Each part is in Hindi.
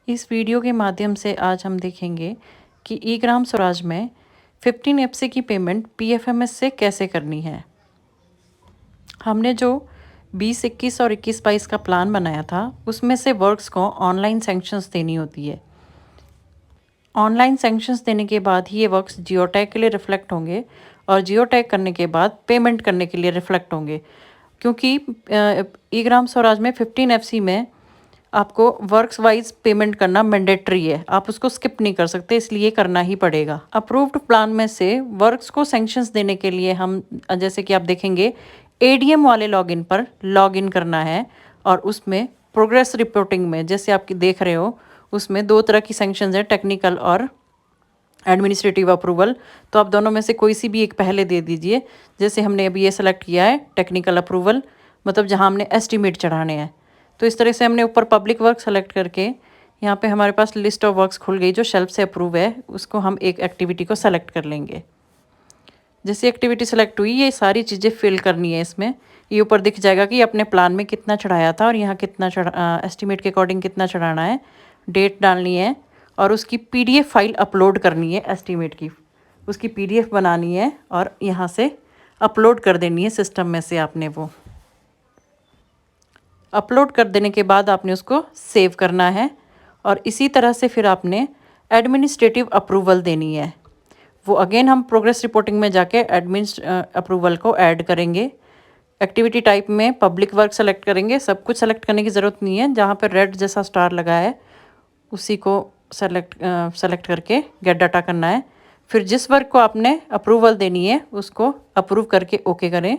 इस वीडियो के माध्यम से आज हम देखेंगे कि ई ग्राम स्वराज में 15 एफसी की पेमेंट पीएफएमएस से कैसे करनी है। हमने जो 20, 21 और 21, 22 का प्लान बनाया था उसमें से वर्क्स को ऑनलाइन सैंक्शंस देनी होती है। ऑनलाइन सैंक्शंस देने के बाद ही ये वर्क्स जियो टैग के लिए रिफ्लेक्ट होंगे और जियो टैग करने के बाद पेमेंट करने के लिए रिफ्लेक्ट होंगे, क्योंकि ई ग्राम स्वराज में 15 एफसी में आपको वर्क्स वाइज पेमेंट करना मैंडेटरी है, आप उसको स्किप नहीं कर सकते, इसलिए करना ही पड़ेगा। अप्रूव्ड प्लान में से वर्क्स को सैंक्शंस देने के लिए हम जैसे कि आप देखेंगे एडीएम वाले लॉगिन पर लॉगिन करना है और उसमें प्रोग्रेस रिपोर्टिंग में जैसे आप देख रहे हो उसमें दो तरह की सैंक्शंस हैं, टेक्निकल और एडमिनिस्ट्रेटिव अप्रूवल। तो आप दोनों में से कोई सी भी एक पहले दे दीजिए। जैसे हमने अभी ये सेलेक्ट किया है टेक्निकल अप्रूवल, मतलब जहाँ हमने एस्टीमेट चढ़ाने हैं। तो इस तरह से हमने ऊपर पब्लिक वर्क सेलेक्ट करके यहाँ पे हमारे पास लिस्ट ऑफ वर्क्स खुल गई जो शेल्फ से अप्रूव है, उसको हम एक एक्टिविटी को सेलेक्ट कर लेंगे। जैसे एक्टिविटी सेलेक्ट हुई ये सारी चीज़ें फिल करनी है इसमें। ये ऊपर दिख जाएगा कि अपने प्लान में कितना चढ़ाया था और यहाँ कितना एस्टीमेट के अकॉर्डिंग कितना चढ़ाना है, डेट डालनी है और उसकी पीडीएफ फाइल अपलोड करनी है एस्टीमेट की, उसकी पीडीएफ बनानी है और यहाँ से अपलोड कर देनी है सिस्टम में से। आपने वो अपलोड कर देने के बाद आपने उसको सेव करना है और इसी तरह से फिर आपने एडमिनिस्ट्रेटिव अप्रूवल देनी है। वो अगेन हम प्रोग्रेस रिपोर्टिंग में जाके अप्रूवल को ऐड करेंगे। एक्टिविटी टाइप में पब्लिक वर्क सेलेक्ट करेंगे, सब कुछ सेलेक्ट करने की ज़रूरत नहीं है, जहाँ पर रेड जैसा स्टार लगा है उसी को सेलेक्ट करके गेट डाटा करना है। फिर जिस वर्क को आपने अप्रूवल देनी है उसको अप्रूव करके ओके करें।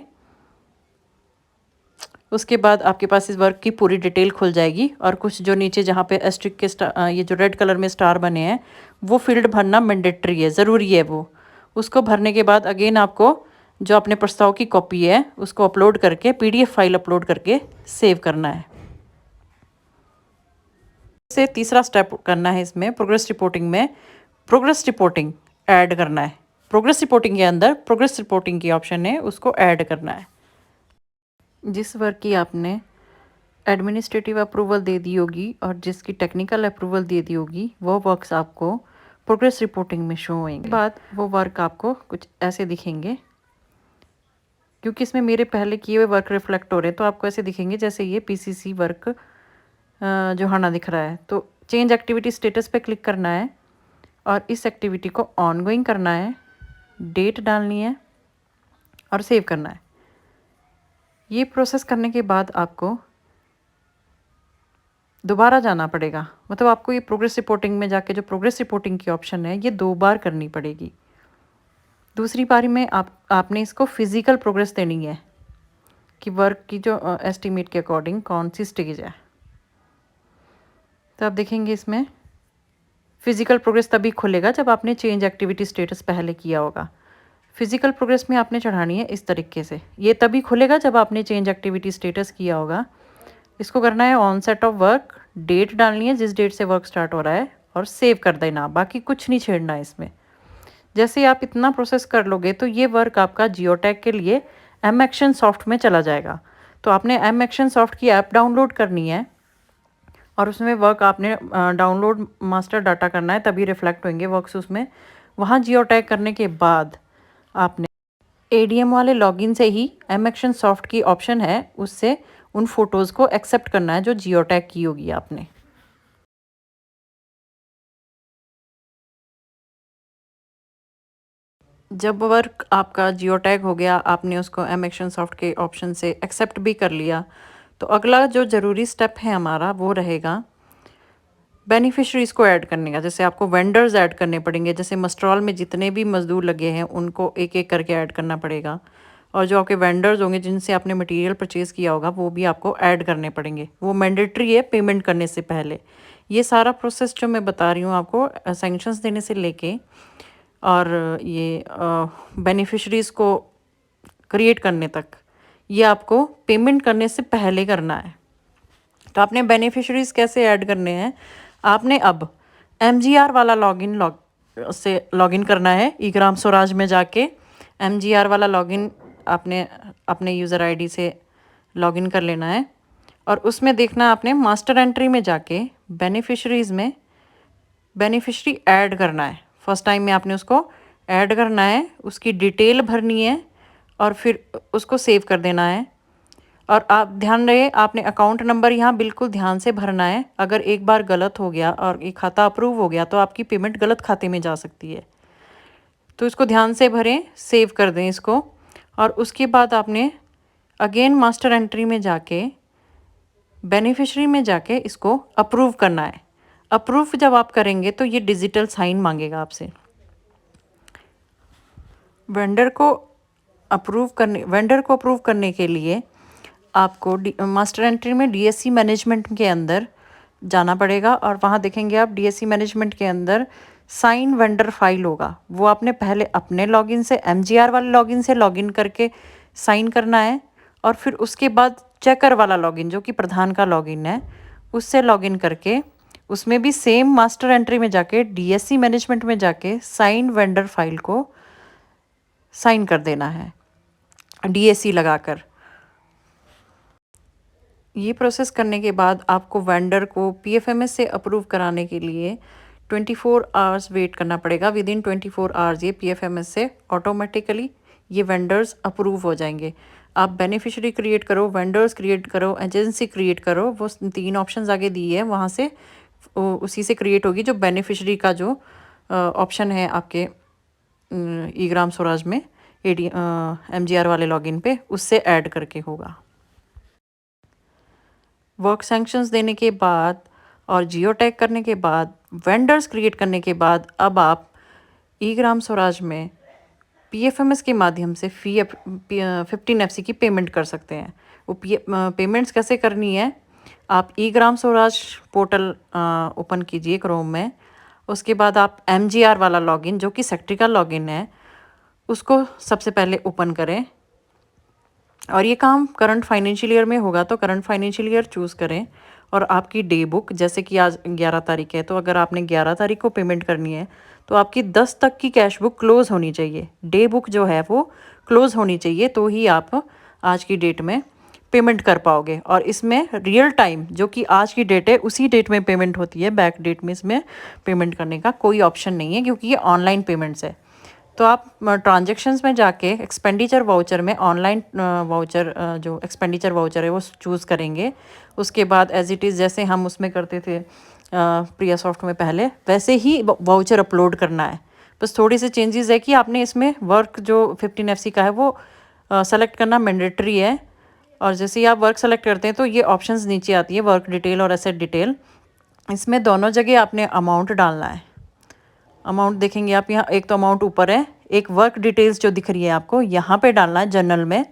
उसके बाद आपके पास इस वर्क की पूरी डिटेल खुल जाएगी और कुछ जो नीचे जहाँ पे एस्ट्रिक के ये जो रेड कलर में स्टार बने हैं वो फील्ड भरना मैंडेटरी है, ज़रूरी है वो। उसको भरने के बाद अगेन आपको जो अपने प्रस्ताव की कॉपी है उसको अपलोड करके पीडीएफ फाइल अपलोड करके सेव करना है। से तीसरा स्टेप करना है इसमें प्रोग्रेस रिपोर्टिंग में, प्रोग्रेस रिपोर्टिंग ऐड करना है। प्रोग्रेस रिपोर्टिंग के अंदर प्रोग्रेस रिपोर्टिंग की ऑप्शन है, उसको ऐड करना है। जिस वर्क की आपने एडमिनिस्ट्रेटिव अप्रूवल दे दी होगी और जिसकी टेक्निकल अप्रूवल दे दी होगी वो वर्क्स आपको प्रोग्रेस रिपोर्टिंग में शो होंगे। बाद वो वर्क आपको कुछ ऐसे दिखेंगे, क्योंकि इसमें मेरे पहले किए हुए वर्क रिफ्लेक्ट हो रहे हैं तो आपको ऐसे दिखेंगे जैसे ये पीसीसी वर्क जो हाना दिख रहा है। तो चेंज एक्टिविटी स्टेटस पे क्लिक करना है और इस एक्टिविटी को ऑनगोइंग करना है, डेट डालनी है और सेव करना है। ये प्रोसेस करने के बाद आपको दोबारा जाना पड़ेगा, मतलब आपको ये प्रोग्रेस रिपोर्टिंग में जाके जो प्रोग्रेस रिपोर्टिंग की ऑप्शन है ये 2 बार करनी पड़ेगी। दूसरी बारी में आपने इसको फिज़िकल प्रोग्रेस देनी है कि वर्क की जो एस्टीमेट के अकॉर्डिंग कौन सी स्टेज है। तो आप देखेंगे इसमें फिज़िकल प्रोग्रेस तभी खुलेगा जब आपने चेंज एक्टिविटी स्टेटस पहले किया होगा। फिज़िकल प्रोग्रेस में आपने चढ़ानी है इस तरीके से, ये तभी खुलेगा जब आपने चेंज एक्टिविटी स्टेटस किया होगा। इसको करना है onset of work, date डालनी है जिस डेट से वर्क स्टार्ट हो रहा है और सेव कर देना, बाकी कुछ नहीं छेड़ना है इसमें। जैसे ही आप इतना प्रोसेस कर लोगे तो ये वर्क आपका जियो टैग के लिए एम एक्शन सॉफ्ट में चला जाएगा। तो आपने एम एक्शन सॉफ्ट की ऐप डाउनलोड करनी है और उसमें वर्क आपने डाउनलोड मास्टर डाटा करना है, तभी रिफ्लेक्ट होंगे वर्क्स उसमें। वहाँ जियो टैग करने के बाद आपने एडीएम वाले लॉगिन से ही एम एक्शन सॉफ्ट की ऑप्शन है उससे उन फोटोज़ को एक्सेप्ट करना है जो जियो टैग की होगी आपने। जब वर्क आपका जियो टैग हो गया, आपने उसको एम एक्शन सॉफ्ट के ऑप्शन से एक्सेप्ट भी कर लिया, तो अगला जो ज़रूरी स्टेप है हमारा वो रहेगा बेनिफिशरीज़ को ऐड करने का। जैसे आपको वेंडर्स ऐड करने पड़ेंगे, जैसे मस्ट्रॉल में जितने भी मज़दूर लगे हैं उनको एक एक करके ऐड करना पड़ेगा और जो आपके वेंडर्स होंगे जिनसे आपने मटेरियल परचेज़ किया होगा वो भी आपको ऐड करने पड़ेंगे। वो मैंडेटरी है पेमेंट करने से पहले। ये सारा प्रोसेस जो मैं बता रही हूँ आपको सैंक्शंस देने से लेके और ये बेनिफिशरीज़ को क्रिएट करने तक, ये आपको पेमेंट करने से पहले करना है। तो आपने बेनिफिशरीज़ कैसे ऐड करने हैं, आपने अब एमजीआर वाला लॉगिन करना है। ई ग्राम स्वराज में जाके एमजीआर वाला लॉगिन आपने अपने यूज़र आईडी से लॉगिन कर लेना है और उसमें देखना आपने मास्टर एंट्री में जाके बेनिफिशरीज़ में बेनिफिशरी ऐड करना है। फर्स्ट टाइम में आपने उसको ऐड करना है, उसकी डिटेल भरनी है और फिर उसको सेव कर देना है। और आप ध्यान रहे, आपने अकाउंट नंबर यहाँ बिल्कुल ध्यान से भरना है। अगर एक बार गलत हो गया और ये खाता अप्रूव हो गया तो आपकी पेमेंट गलत खाते में जा सकती है। तो इसको ध्यान से भरें, सेव कर दें इसको। और उसके बाद आपने अगेन मास्टर एंट्री में जाके बेनिफिशरी में जाके इसको अप्रूव करना है। अप्रूव जब आप करेंगे तो ये डिजिटल साइन मांगेगा आपसे। वेंडर को अप्रूव करने के लिए आपको मास्टर एंट्री में डीएससी मैनेजमेंट के अंदर जाना पड़ेगा और वहाँ देखेंगे आप डीएससी मैनेजमेंट के अंदर साइन वेंडर फाइल होगा। वो आपने पहले अपने लॉगिन से एमजीआर वाले लॉगिन से लॉगिन करके साइन करना है और फिर उसके बाद चेकर वाला लॉगिन जो कि प्रधान का लॉगिन है उससे लॉगिन करके उसमें भी सेम मास्टर एंट्री में जाके डीएससी मैनेजमेंट में जाके साइन वेंडर फाइल को साइन कर देना है डीएससी लगाकर। ये प्रोसेस करने के बाद आपको वेंडर को पीएफएमएस से अप्रूव कराने के लिए 24 आवर्स वेट करना पड़ेगा। विद इन 24 आवर्स ये पीएफएमएस से ऑटोमेटिकली ये वेंडर्स अप्रूव हो जाएंगे। आप बेनिफिशियरी क्रिएट करो, वेंडर्स क्रिएट करो, एजेंसी क्रिएट करो, वो 3 ऑप्शंस आगे दिए है, वहाँ से उसी से क्रिएट होगी। जो बेनिफिशियरी का जो ऑप्शन है आपके ई ग्राम स्वराज में एमजीआर वाले लॉगिन पे, उससे ऐड करके होगा। वर्क सैंक्शंस देने के बाद और जियो टैग करने के बाद, वेंडर्स क्रिएट करने के बाद अब आप ई ग्राम स्वराज में पीएफएमएस के माध्यम से 15FC की पेमेंट कर सकते हैं। वो पेमेंट्स कैसे करनी है, आप ई ग्राम स्वराज पोर्टल ओपन कीजिए क्रोम में। उसके बाद आप एमजीआर वाला लॉगिन जो कि सेक्रेटरी का लॉगिन है उसको सबसे पहले ओपन करें। और ये काम करंट फाइनेंशियल ईयर में होगा तो करंट फाइनेंशियल ईयर चूज़ करें। और आपकी डे बुक, जैसे कि आज 11 तारीख है तो अगर आपने 11 तारीख को पेमेंट करनी है तो आपकी 10 तक की कैश बुक क्लोज़ होनी चाहिए। डे बुक जो है वो क्लोज़ होनी चाहिए तो ही आप आज की डेट में पेमेंट कर पाओगे। और इसमें रियल टाइम जो कि आज की डेट है उसी डेट में पेमेंट होती है। बैक डेट में इसमें पेमेंट करने का कोई ऑप्शन नहीं है क्योंकि ये ऑनलाइन पेमेंट्स है। तो आप ट्रांजेक्शन्स में जाके एक्सपेंडिचर वाउचर में ऑनलाइन वाउचर जो एक्सपेंडिचर वाउचर है वो चूज़ करेंगे। उसके बाद एज इट इज़ जैसे हम उसमें करते थे प्रिया सॉफ्ट में पहले, वैसे ही वाउचर अपलोड करना है। बस थोड़ी सी चेंजेस है कि आपने इसमें वर्क जो 15FC का है वो सेलेक्ट करना मैंडेटरी है। और जैसे ही आप वर्क सेलेक्ट करते हैं तो ये ऑप्शंस नीचे आती है, वर्क डिटेल और एसेट डिटेल। इसमें दोनों जगह आपने अमाउंट डालना है। अमाउंट देखेंगे आप यहाँ, एक तो अमाउंट ऊपर है, एक वर्क डिटेल्स जो दिख रही है आपको यहाँ पे डालना है जनरल में,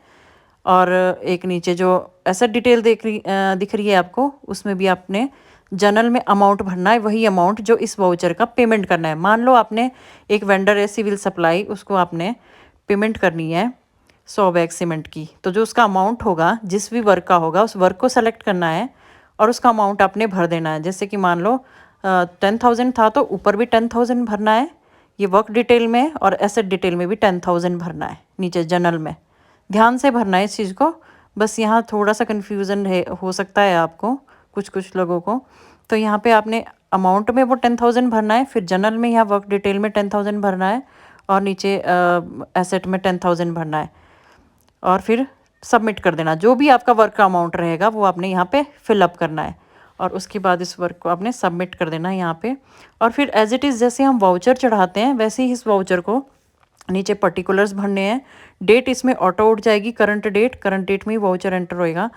और एक नीचे जो एसेट डिटेल दिख रही है आपको उसमें भी आपने जनरल में अमाउंट भरना है, वही अमाउंट जो इस वाउचर का पेमेंट करना है। मान लो आपने एक वेंडर है सिविल सप्लाई, उसको आपने पेमेंट करनी है 100 बैग सीमेंट की, तो जो उसका अमाउंट होगा जिस भी वर्क का होगा उस वर्क को सेलेक्ट करना है और उसका अमाउंट आपने भर देना है। जैसे कि मान लो 10,000 था तो ऊपर भी 10,000 भरना है, ये वर्क डिटेल में और एसेट डिटेल में भी 10,000 भरना है नीचे जनरल में। ध्यान से भरना है इस चीज़ को, बस यहाँ थोड़ा सा कन्फ्यूज़न है, हो सकता है आपको कुछ लोगों को। तो यहाँ पे आपने अमाउंट में वो 10,000 भरना है, फिर जनरल में यहाँ वर्क डिटेल में 10,000 भरना है और नीचे एसेट में 10,000 भरना है और फिर सबमिट कर देना। जो भी आपका वर्क का अमाउंट रहेगा वो आपने यहाँ पे फिलअप करना है और उसके बाद इस वर्क को आपने सबमिट कर देना है यहाँ पे। और फिर एज इट इज़ जैसे हम वाउचर चढ़ाते हैं वैसे ही इस वाउचर को नीचे पर्टिकुलर्स भरने हैं। डेट इसमें ऑटो उठ जाएगी, करंट डेट में ही वाउचर एंटर होएगा।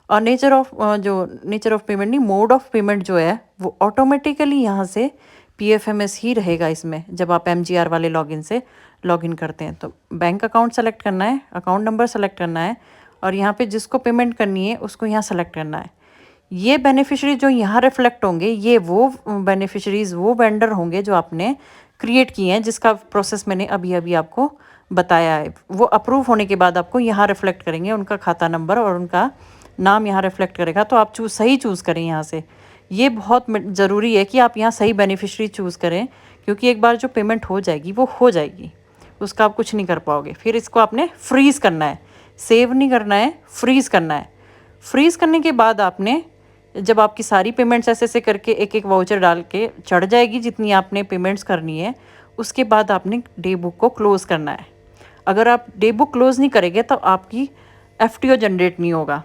और नेचर ऑफ पेमेंट नहीं, मोड ऑफ पेमेंट जो है वो ऑटोमेटिकली यहाँ से पीएफएमएस ही रहेगा इसमें। जब आप एमजीआर वाले लॉगिन से लॉगिन करते हैं तो बैंक अकाउंट सेलेक्ट करना है, अकाउंट नंबर सेलेक्ट करना है और यहाँ पे जिसको पेमेंट करनी है उसको यहाँ सेलेक्ट करना है। ये बेनिफिशरी जो यहाँ रिफ्लेक्ट होंगे ये वो बेनिफिशरीज वो वेंडर होंगे जो आपने क्रिएट किए हैं, जिसका प्रोसेस मैंने अभी अभी आपको बताया है। वो अप्रूव होने के बाद आपको यहाँ रिफ्लेक्ट करेंगे, उनका खाता नंबर और उनका नाम यहाँ रिफ्लेक्ट करेगा। तो आप सही चूज़ करें यहाँ से। ये बहुत ज़रूरी है कि आप यहाँ सही बेनिफिशरी चूज़ करें क्योंकि एक बार जो पेमेंट हो जाएगी वो हो जाएगी, उसका आप कुछ नहीं कर पाओगे। फिर इसको आपने फ्रीज़ करना है, सेव नहीं करना है, फ्रीज़ करना है। फ्रीज़ करने के बाद आपने जब आपकी सारी पेमेंट्स ऐसे ऐसे करके एक एक वाउचर डाल के चढ़ जाएगी जितनी आपने पेमेंट्स करनी है, उसके बाद आपने डे बुक को क्लोज़ करना है। अगर आप डे बुक क्लोज़ नहीं करेंगे तो आपकी एफटीओ जनरेट नहीं होगा।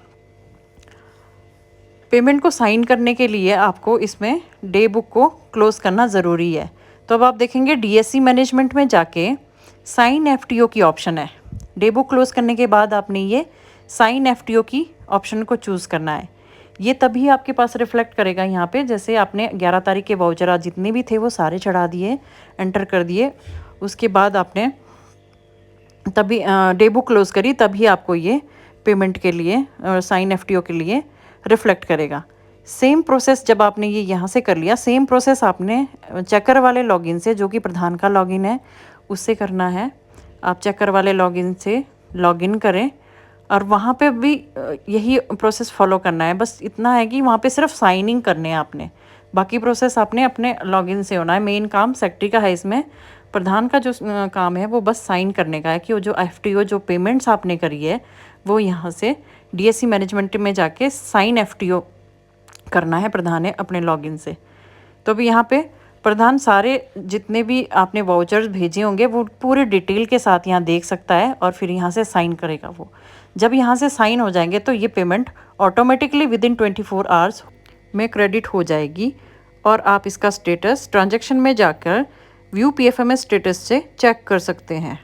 पेमेंट को साइन करने के लिए आपको इसमें डे बुक को क्लोज़ करना ज़रूरी है। तो अब आप देखेंगे डीएससी मैनेजमेंट में जाके साइन एफटीओ की ऑप्शन है। डे बुक क्लोज़ करने के बाद आपने ये साइन एफटीओ की ऑप्शन को चूज़ करना है। ये तभी आपके पास रिफ्लेक्ट करेगा यहाँ पे, जैसे आपने 11 तारीख के वाउचर आज जितने भी थे वो सारे चढ़ा दिए, एंटर कर दिए, उसके बाद आपने तभी डे बुक क्लोज़ करी, तभी आपको ये पेमेंट के लिए साइन एफटीओ के लिए रिफ्लेक्ट करेगा। सेम प्रोसेस जब आपने ये यहाँ से कर लिया, सेम प्रोसेस आपने चेकर वाले लॉगिन से, जो कि प्रधान का लॉगिन है, उससे करना है। आप चेकर वाले लॉगिन से लॉगिन करें और वहाँ पे भी यही प्रोसेस फॉलो करना है। बस इतना है कि वहाँ पे सिर्फ साइनिंग करने हैं आपने, बाकी प्रोसेस आपने अपने लॉगिन से होना है। मेन काम सेक्रेटरी का है, इसमें प्रधान का जो काम है वो बस साइन करने का है कि वो जो एफटीओ जो पेमेंट्स आपने करी है वो यहाँ से डीएससी मैनेजमेंट में जाके साइन एफटीओ करना है प्रधान है अपने लॉगिन से। तो अभी यहाँ पे प्रधान सारे जितने भी आपने वाउचर्स भेजे होंगे वो पूरे डिटेल के साथ यहाँ देख सकता है और फिर यहाँ से साइन करेगा। वो जब यहाँ से साइन हो जाएंगे तो ये पेमेंट ऑटोमेटिकली विदिन 24 आवर्स में क्रेडिट हो जाएगी और आप इसका स्टेटस ट्रांजैक्शन में जाकर व्यू पीएफएमएस स्टेटस से चेक कर सकते हैं।